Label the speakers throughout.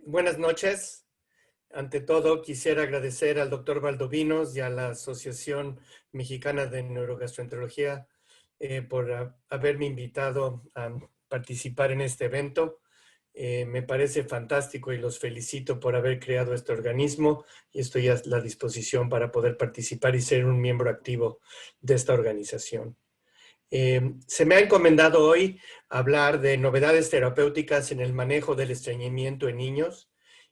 Speaker 1: Buenas noches. Ante todo, quisiera agradecer al doctor Valdovinos y a la Asociación Mexicana de Neurogastroenterología por haberme invitado a participar en este evento. Me parece fantástico y los felicito por haber creado este organismo y estoy a la disposición para poder participar y ser un miembro activo de esta organización. Se me ha encomendado hoy hablar de novedades terapéuticas en el manejo del estreñimiento en niños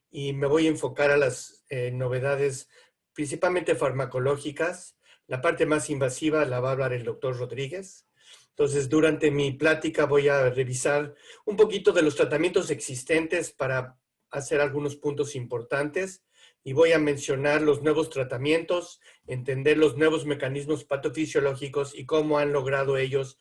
Speaker 1: y me voy a enfocar a las novedades principalmente farmacológicas. La parte más invasiva la va a hablar el doctor Rodríguez. Entonces, durante mi plática voy a revisar un poquito de los tratamientos existentes para hacer algunos puntos importantes y voy a mencionar los nuevos tratamientos, entender los nuevos mecanismos patofisiológicos y cómo han logrado ellos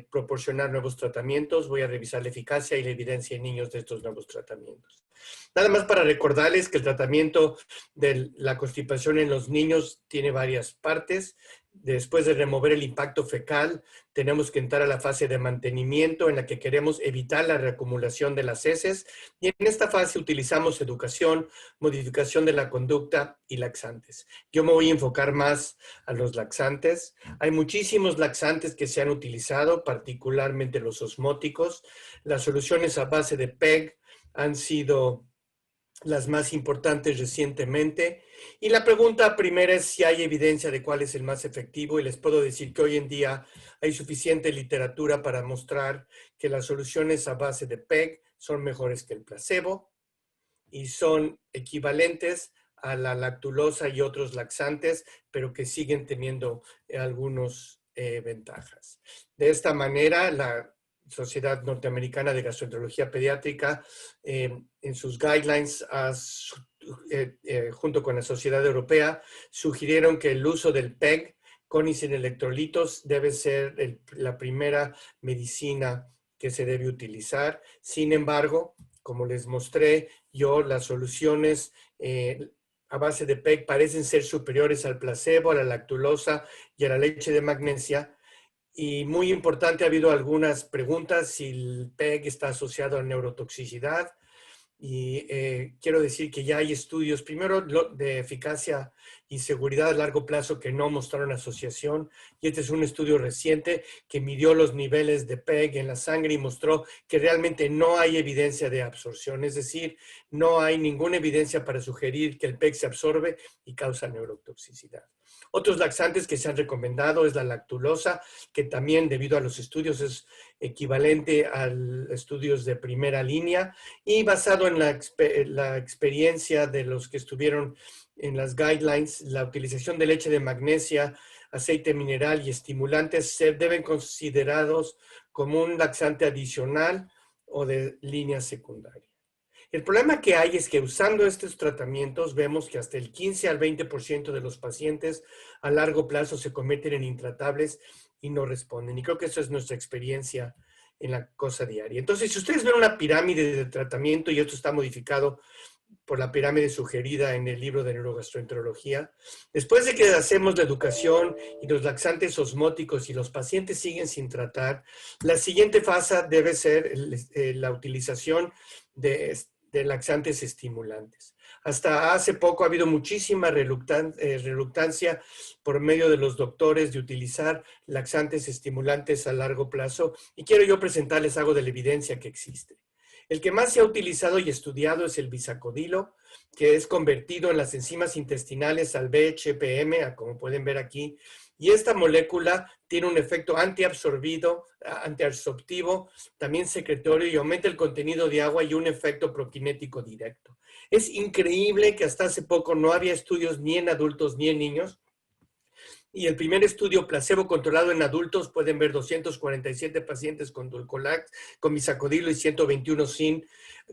Speaker 1: proporcionar nuevos tratamientos. Voy a revisar la eficacia y la evidencia en niños de estos nuevos tratamientos. Nada más para recordarles que el tratamiento de la constipación en los niños tiene varias partes. Después de remover el impacto fecal, tenemos que entrar a la fase de mantenimiento en la que queremos evitar la reacumulación de las heces. Y en esta fase utilizamos educación, modificación de la conducta y laxantes. Yo me voy a enfocar más a los laxantes. Hay muchísimos laxantes que se han utilizado, particularmente los osmóticos. Las soluciones a base de PEG han sido las más importantes recientemente. Y la pregunta primera es si hay evidencia de cuál es el más efectivo, y les puedo decir que hoy en día hay suficiente literatura para mostrar que las soluciones a base de PEG son mejores que el placebo y son equivalentes a la lactulosa y otros laxantes, pero que siguen teniendo algunas ventajas. De esta manera, la Sociedad Norteamericana de Gastroenterología Pediátrica, en sus guidelines, junto con la Sociedad Europea, sugirieron que el uso del PEG con y sin electrolitos debe ser la primera medicina que se debe utilizar. Sin embargo, como les mostré yo, las soluciones a base de PEG parecen ser superiores al placebo, a la lactulosa y a la leche de magnesia. Y muy importante, ha habido algunas preguntas si el PEG está asociado a neurotoxicidad. Y quiero decir que ya hay estudios, primero de eficacia y seguridad a largo plazo, que no mostraron asociación. Y este es un estudio reciente que midió los niveles de PEG en la sangre y mostró que realmente no hay evidencia de absorción. Es decir, no hay ninguna evidencia para sugerir que el PEG se absorbe y causa neurotoxicidad. Otros laxantes que se han recomendado es la lactulosa, que también debido a los estudios es equivalente a estudios de primera línea, y basado en la experiencia de los que estuvieron en las guidelines, la utilización de leche de magnesia, aceite mineral y estimulantes se deben considerados como un laxante adicional o de línea secundaria. El problema que hay es que usando estos tratamientos vemos que hasta el 15 al 20% de los pacientes a largo plazo se convierten en intratables y no responden. Y creo que eso es nuestra experiencia en la cosa diaria. Entonces, si ustedes ven una pirámide de tratamiento, y esto está modificado por la pirámide sugerida en el libro de neurogastroenterología, después de que hacemos la educación y los laxantes osmóticos y los pacientes siguen sin tratar, la siguiente fase debe ser la utilización de laxantes estimulantes. Hasta hace poco ha habido muchísima reluctancia por medio de los doctores de utilizar laxantes estimulantes a largo plazo, y quiero yo presentarles algo de la evidencia que existe. El que más se ha utilizado y estudiado es el bisacodilo, que es convertido en las enzimas intestinales al BHPM, como pueden ver aquí, y esta molécula tiene un efecto antiabsortivo, también secretorio, y aumenta el contenido de agua y un efecto prokinético directo. Es increíble que hasta hace poco no había estudios ni en adultos ni en niños. Y el primer estudio placebo controlado en adultos, pueden ver 247 pacientes con Dulcolax, con bisacodilo y 121 sin,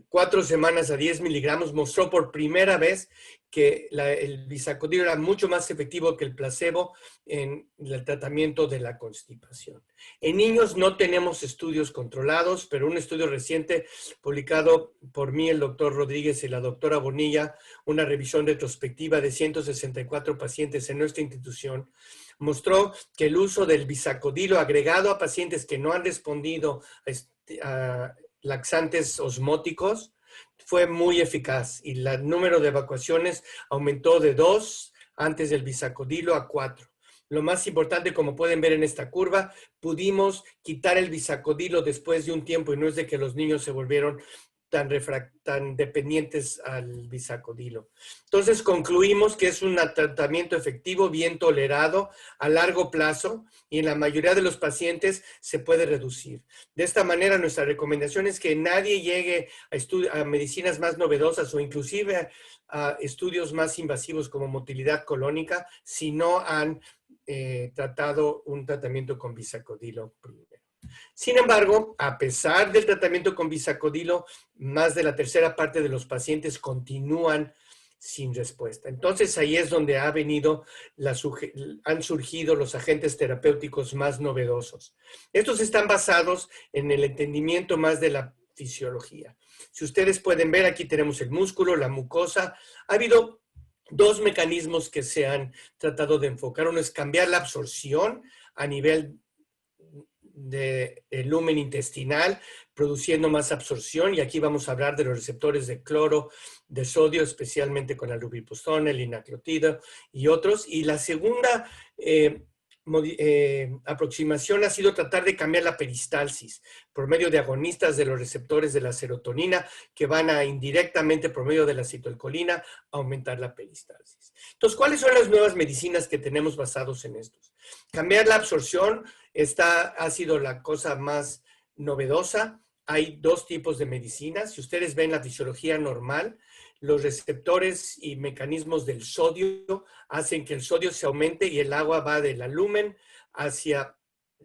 Speaker 1: 4 semanas a 10 miligramos, mostró por primera vez que el bisacodilo era mucho más efectivo que el placebo en el tratamiento de la constipación. En niños no tenemos estudios controlados, pero un estudio reciente publicado por mí, el doctor Rodríguez y la doctora Bonilla, una revisión retrospectiva de 164 pacientes en nuestra institución, mostró que el uso del bisacodilo agregado a pacientes que no han respondido a laxantes osmóticos fue muy eficaz y el número de evacuaciones aumentó de 2 antes del bisacodilo a 4. Lo más importante, como pueden ver en esta curva, pudimos quitar el bisacodilo después de un tiempo y no es de que los niños se volvieron tan dependientes al bisacodilo. Entonces concluimos que es un tratamiento efectivo, bien tolerado, a largo plazo y en la mayoría de los pacientes se puede reducir. De esta manera nuestra recomendación es que nadie llegue a medicinas más novedosas o inclusive a estudios más invasivos como motilidad colónica si no han tratado un tratamiento con bisacodilo primero. Sin embargo, a pesar del tratamiento con bisacodilo, más de la tercera parte de los pacientes continúan sin respuesta. Entonces ahí es donde han surgido los agentes terapéuticos más novedosos. Estos están basados en el entendimiento más de la fisiología. Si ustedes pueden ver, aquí tenemos el músculo, la mucosa. Ha habido dos mecanismos que se han tratado de enfocar. Uno es cambiar la absorción a nivel del lumen intestinal, produciendo más absorción, y aquí vamos a hablar de los receptores de cloro, de sodio, especialmente con la lubipostona, el linaclotida y otros. Y la segunda aproximación ha sido tratar de cambiar la peristalsis por medio de agonistas de los receptores de la serotonina que van a indirectamente por medio de la acetilcolina aumentar la peristalsis. Entonces, ¿cuáles son las nuevas medicinas que tenemos basados en estos? Cambiar la absorción ha sido la cosa más novedosa. Hay dos tipos de medicinas. Si ustedes ven la fisiología normal, los receptores y mecanismos del sodio hacen que el sodio se aumente y el agua va del lumen hacia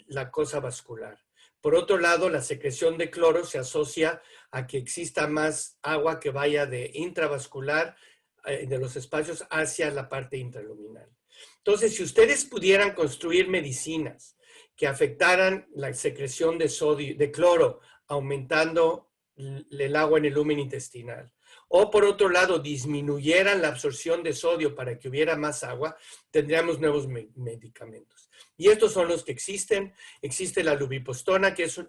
Speaker 1: la cosa vascular. Por otro lado, la secreción de cloro se asocia a que exista más agua que vaya de intravascular, de los espacios, hacia la parte intraluminal. Entonces, si ustedes pudieran construir medicinas que afectaran la secreción de sodio, de cloro, aumentando el agua en el lumen intestinal, o por otro lado disminuyeran la absorción de sodio para que hubiera más agua, tendríamos nuevos medicamentos. Y estos son los que existen. Existe la lubipostona, que es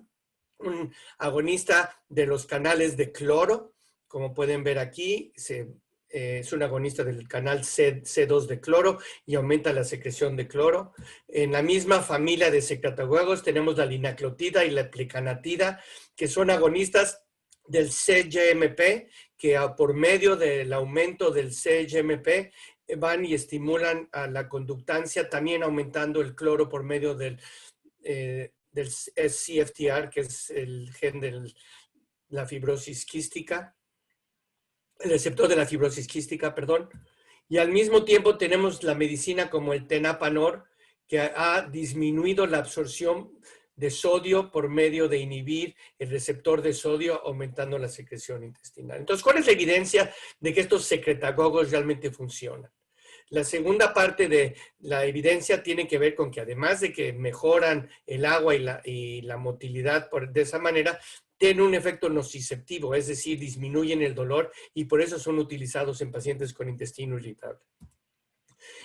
Speaker 1: un agonista de los canales de cloro. Como pueden ver aquí, es un agonista del canal C2 de cloro y aumenta la secreción de cloro. En la misma familia de secretagogues tenemos la linaclotida y la plicanatida, que son agonistas del CGMP, que por medio del aumento del CGMP van y estimulan a la conductancia, también aumentando el cloro por medio del SCFTR, que es el gen de la fibrosis quística, el receptor de la fibrosis quística, perdón. Y al mismo tiempo tenemos la medicina como el tenapanor, que ha disminuido la absorción de sodio por medio de inhibir el receptor de sodio, aumentando la secreción intestinal. Entonces, ¿cuál es la evidencia de que estos secretagogos realmente funcionan? La segunda parte de la evidencia tiene que ver con que además de que mejoran el agua y la motilidad de esa manera, tienen un efecto nociceptivo, es decir, disminuyen el dolor y por eso son utilizados en pacientes con intestino irritable.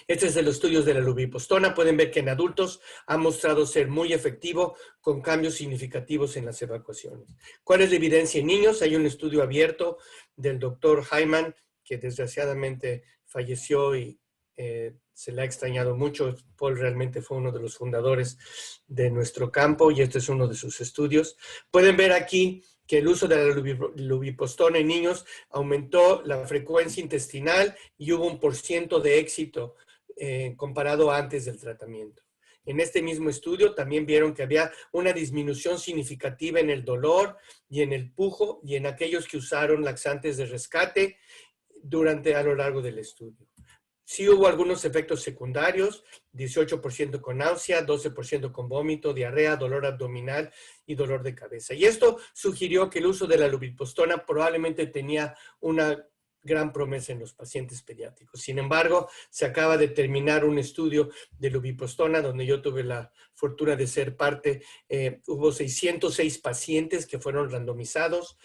Speaker 1: Este es de los estudios de la lubipostona. Pueden ver que en adultos ha mostrado ser muy efectivo con cambios significativos en las evacuaciones. ¿Cuál es la evidencia en niños? Hay un estudio abierto del doctor Hyman, que desgraciadamente falleció y se le ha extrañado mucho. Paul realmente fue uno de los fundadores de nuestro campo y este es uno de sus estudios. Pueden ver aquí que el uso de la lubipostona en niños aumentó la frecuencia intestinal y hubo un % de éxito comparado antes del tratamiento. En este mismo estudio también vieron que había una disminución significativa en el dolor y en el pujo y en aquellos que usaron laxantes de rescate a lo largo del estudio. Sí hubo algunos efectos secundarios, 18% con náusea, 12% con vómito, diarrea, dolor abdominal y dolor de cabeza. Y esto sugirió que el uso de la lubipostona probablemente tenía una gran promesa en los pacientes pediátricos. Sin embargo, se acaba de terminar un estudio de lubipostona donde yo tuve la fortuna de ser parte. Hubo 606 pacientes que fueron randomizados,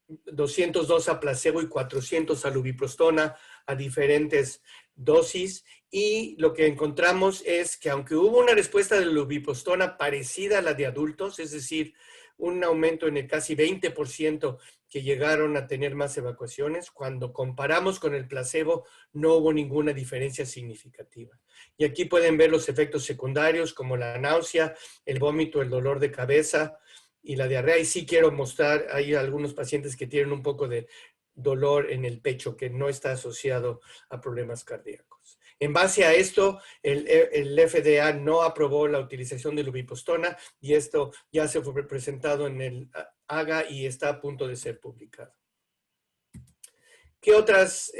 Speaker 1: 202 a placebo y 400 a lubipostona a diferentes dosis, y lo que encontramos es que aunque hubo una respuesta de lubipostona parecida a la de adultos, es decir, un aumento en el casi 20% que llegaron a tener más evacuaciones. Cuando comparamos con el placebo, no hubo ninguna diferencia significativa. Y aquí pueden ver los efectos secundarios como la náusea, el vómito, el dolor de cabeza y la diarrea. Y sí quiero mostrar, hay algunos pacientes que tienen un poco de dolor en el pecho que no está asociado a problemas cardíacos. En base a esto, el FDA no aprobó la utilización de lubipostona y esto ya se fue presentado en el AGA y está a punto de ser publicado. ¿Qué otras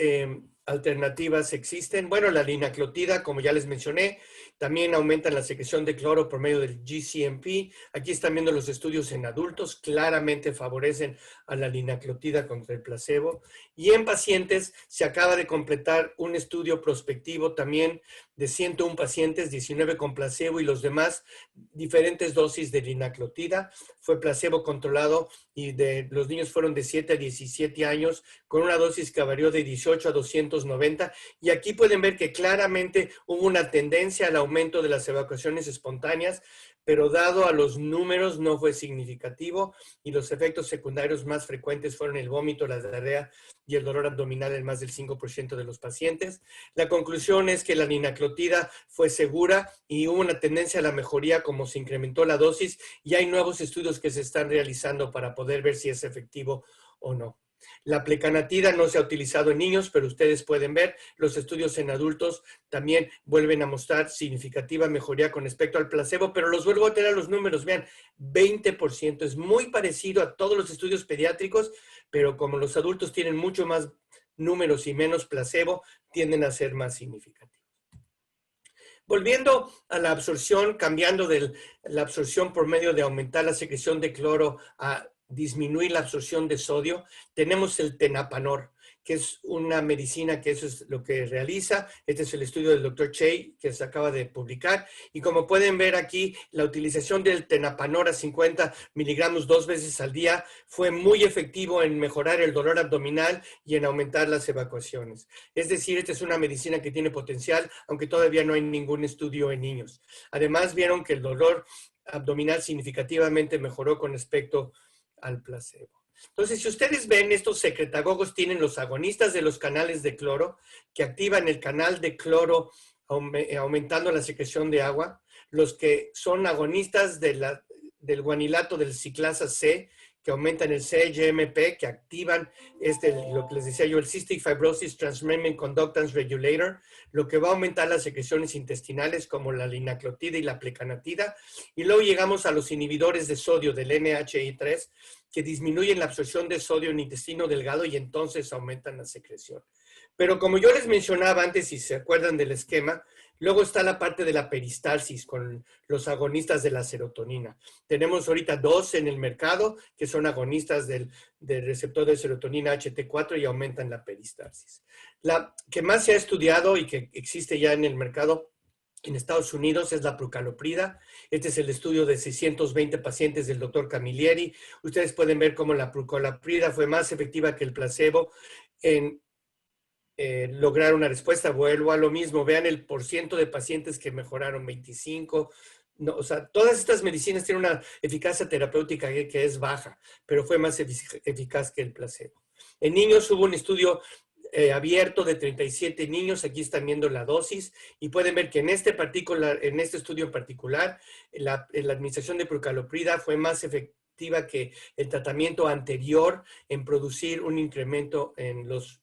Speaker 1: alternativas existen? Bueno, la linaclotida, como ya les mencioné, también aumenta la secreción de cloro por medio del GCMP. Aquí están viendo los estudios en adultos, claramente favorecen a la linaclotida contra el placebo. Y en pacientes se acaba de completar un estudio prospectivo también de 101 pacientes, 19 con placebo y los demás diferentes dosis de linaclotida. Fue placebo controlado y los niños fueron de 7 a 17 años con una dosis que varió de 18 a 290. Y aquí pueden ver que claramente hubo una tendencia al aumento de las evacuaciones espontáneas, pero dado a los números no fue significativo y los efectos secundarios más frecuentes fueron el vómito, la diarrea y el dolor abdominal en más del 5% de los pacientes. La conclusión es que la linaclotida fue segura y hubo una tendencia a la mejoría como se incrementó la dosis y hay nuevos estudios que se están realizando para poder ver si es efectivo o no. La plecanatida no se ha utilizado en niños, pero ustedes pueden ver, los estudios en adultos también vuelven a mostrar significativa mejoría con respecto al placebo, pero los vuelvo a tener los números, vean, 20%, es muy parecido a todos los estudios pediátricos, pero como los adultos tienen mucho más números y menos placebo, tienden a ser más significativos. Volviendo a la absorción, cambiando de la absorción por medio de aumentar la secreción de cloro a disminuir la absorción de sodio, tenemos el tenapanor, que es una medicina que eso es lo que realiza. Este es el estudio del Dr. Che que se acaba de publicar. Y como pueden ver aquí, la utilización del tenapanor a 50 miligramos 2 veces al día fue muy efectivo en mejorar el dolor abdominal y en aumentar las evacuaciones. Es decir, esta es una medicina que tiene potencial, aunque todavía no hay ningún estudio en niños. Además, vieron que el dolor abdominal significativamente mejoró con respecto al placebo. Entonces, si ustedes ven, estos secretagogos tienen los agonistas de los canales de cloro que activan el canal de cloro aumentando la secreción de agua, los que son agonistas del guanilato del ciclasa C, que aumentan el CGMP, que activan lo que les decía yo, el Cystic Fibrosis Transmembrane Conductance Regulator, lo que va a aumentar las secreciones intestinales como la linaclotida y la plecanatida. Y luego llegamos a los inhibidores de sodio del NHI3, que disminuyen la absorción de sodio en el intestino delgado y entonces aumentan la secreción. Pero como yo les mencionaba antes, si se acuerdan del esquema, luego está la parte de la peristalsis con los agonistas de la serotonina. Tenemos ahorita 2 en el mercado que son agonistas del receptor de serotonina HT4 y aumentan la peristalsis. La que más se ha estudiado y que existe ya en el mercado en Estados Unidos es la prucaloprida. Este es el estudio de 620 pacientes del doctor Camilleri. Ustedes pueden ver cómo la prucaloprida fue más efectiva que el placebo en lograr una respuesta. Vuelvo a lo mismo, vean el porciento de pacientes que mejoraron, 25. No, o sea, todas estas medicinas tienen una eficacia terapéutica que es baja, pero fue más eficaz que el placebo. En niños hubo un estudio abierto de 37 niños, aquí están viendo la dosis y pueden ver que en este estudio en particular, la administración de prucaloprida fue más efectiva que el tratamiento anterior en producir un incremento en los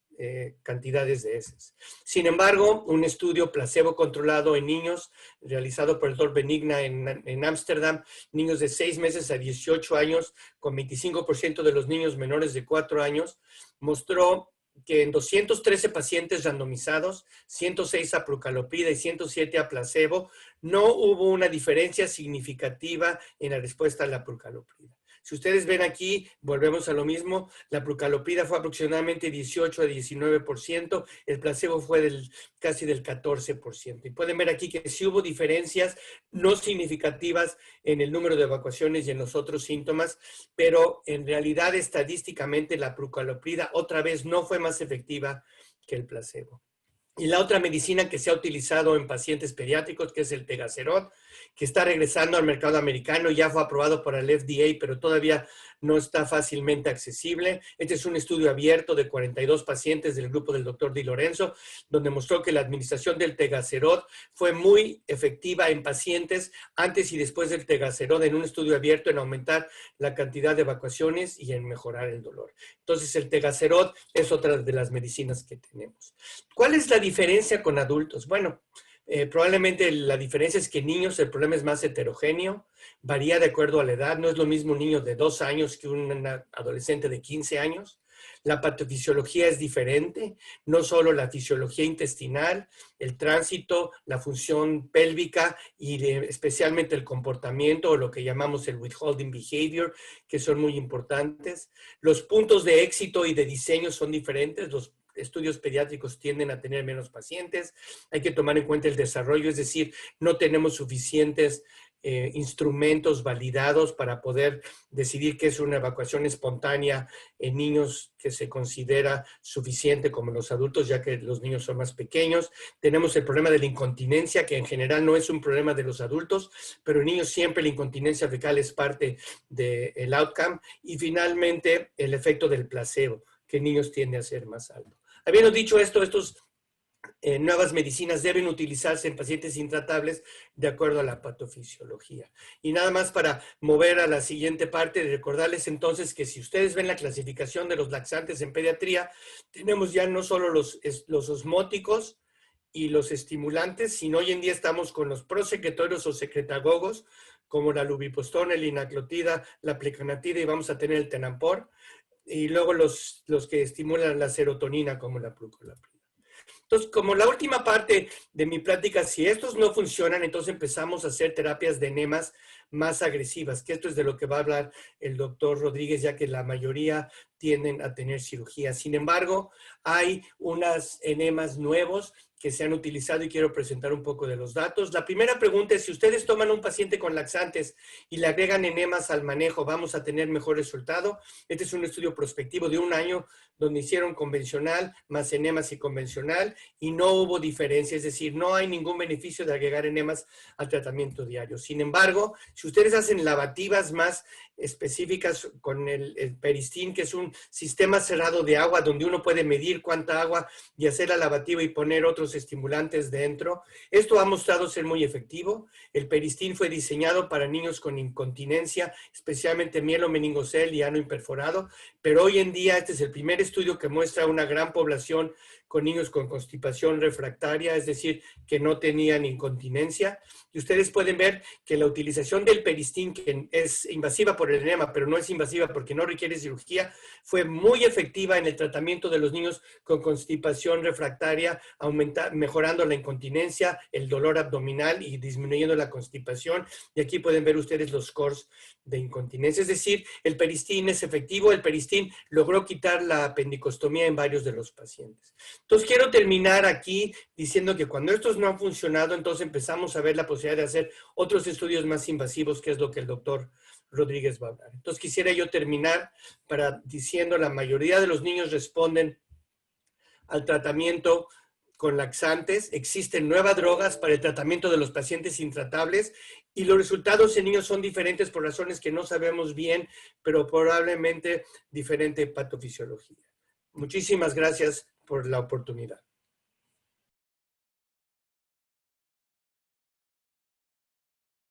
Speaker 1: cantidades de heces. Sin embargo, un estudio placebo controlado en niños realizado por el Dr. Benigna en Ámsterdam, niños de 6 meses a 18 años, con 25% de los niños menores de 4 años, mostró que en 213 pacientes randomizados, 106 a prucaloprida y 107 a placebo, no hubo una diferencia significativa en la respuesta a la prucaloprida. Si ustedes ven aquí, volvemos a lo mismo, la prucaloprida fue aproximadamente 18 a 19%, el placebo fue casi del 14%. Y pueden ver aquí que sí hubo diferencias no significativas en el número de evacuaciones y en los otros síntomas, pero en realidad estadísticamente la prucaloprida otra vez no fue más efectiva que el placebo. Y la otra medicina que se ha utilizado en pacientes pediátricos, que es el Tegaserot, que está regresando al mercado americano, ya fue aprobado por el FDA, pero todavía no está fácilmente accesible. Este es un estudio abierto de 42 pacientes del grupo del doctor Di Lorenzo, donde mostró que la administración del Tegaserot fue muy efectiva en pacientes antes y después del Tegaserot, en un estudio abierto, en aumentar la cantidad de evacuaciones y en mejorar el dolor. Entonces, el Tegaserot es otra de las medicinas que tenemos. ¿Cuál es la diferencia con adultos? Bueno, probablemente la diferencia es que en niños el problema es más heterogéneo, varía de acuerdo a la edad, no es lo mismo un niño de 2 años que un adolescente de 15 años. La patofisiología es diferente, no solo la fisiología intestinal, el tránsito, la función pélvica y especialmente el comportamiento o lo que llamamos el withholding behavior, que son muy importantes. Los puntos de éxito y de diseño son diferentes, los estudios pediátricos tienden a tener menos pacientes, hay que tomar en cuenta el desarrollo, es decir, no tenemos suficientes instrumentos validados para poder decidir qué es una evacuación espontánea en niños que se considera suficiente como los adultos, ya que los niños son más pequeños. Tenemos el problema de la incontinencia, que en general no es un problema de los adultos, pero en niños siempre la incontinencia fecal es parte del outcome. Y finalmente, el efecto del placebo, que en niños tiende a ser más alto. Habiendo dicho esto, estos nuevas medicinas deben utilizarse en pacientes intratables de acuerdo a la patofisiología. Y nada más para mover a la siguiente parte, recordarles entonces que si ustedes ven la clasificación de los laxantes en pediatría, tenemos ya no solo los osmóticos y los estimulantes, sino hoy en día estamos con los prosecretorios o secretagogos, como la lubiprostona, el linaclotida, la plecanatida, y vamos a tener el tenampor, y luego los que estimulan la serotonina, como la flucolaprina. Entonces, como la última parte de mi plática, si estos no funcionan, entonces empezamos a hacer terapias de enemas más agresivas, que esto es de lo que va a hablar el doctor Rodríguez, ya que la mayoría tienden a tener cirugía. Sin embargo, hay unas enemas nuevos que se han utilizado y quiero presentar un poco de los datos. La primera pregunta es, si ustedes toman un paciente con laxantes y le agregan enemas al manejo, ¿vamos a tener mejor resultado? Este es un estudio prospectivo de 1 año donde hicieron convencional más enemas y convencional y no hubo diferencia, es decir, no hay ningún beneficio de agregar enemas al tratamiento diario. Sin embargo, si ustedes hacen lavativas más específicas con el Peristin, que es un sistema cerrado de agua donde uno puede medir cuánta agua y hacer la lavativa y poner otros estimulantes dentro, esto ha mostrado ser muy efectivo. El Peristin fue diseñado para niños con incontinencia, especialmente mielomeningocel y ano imperforado, pero hoy en día este es el primer estudio que muestra una gran población con niños con constipación refractaria, es decir, que no tenían incontinencia. Y ustedes pueden ver que la utilización del Peristin, que es invasiva por el enema, pero no es invasiva porque no requiere cirugía, fue muy efectiva en el tratamiento de los niños con constipación refractaria, mejorando la incontinencia, el dolor abdominal y disminuyendo la constipación. Y aquí pueden ver ustedes los scores de incontinencia. Es decir, el Peristin es efectivo. El Peristin logró quitar la apendicostomía en varios de los pacientes. Entonces, quiero terminar aquí diciendo que cuando estos no han funcionado, entonces empezamos a ver la posibilidad de hacer otros estudios más invasivos, que es lo que el doctor Rodríguez va a hablar. Entonces, quisiera yo terminar diciendo la mayoría de los niños responden al tratamiento con laxantes. Existen nuevas drogas para el tratamiento de los pacientes intratables y los resultados en niños son diferentes por razones que no sabemos bien, pero probablemente diferente patofisiología. Muchísimas gracias por la oportunidad.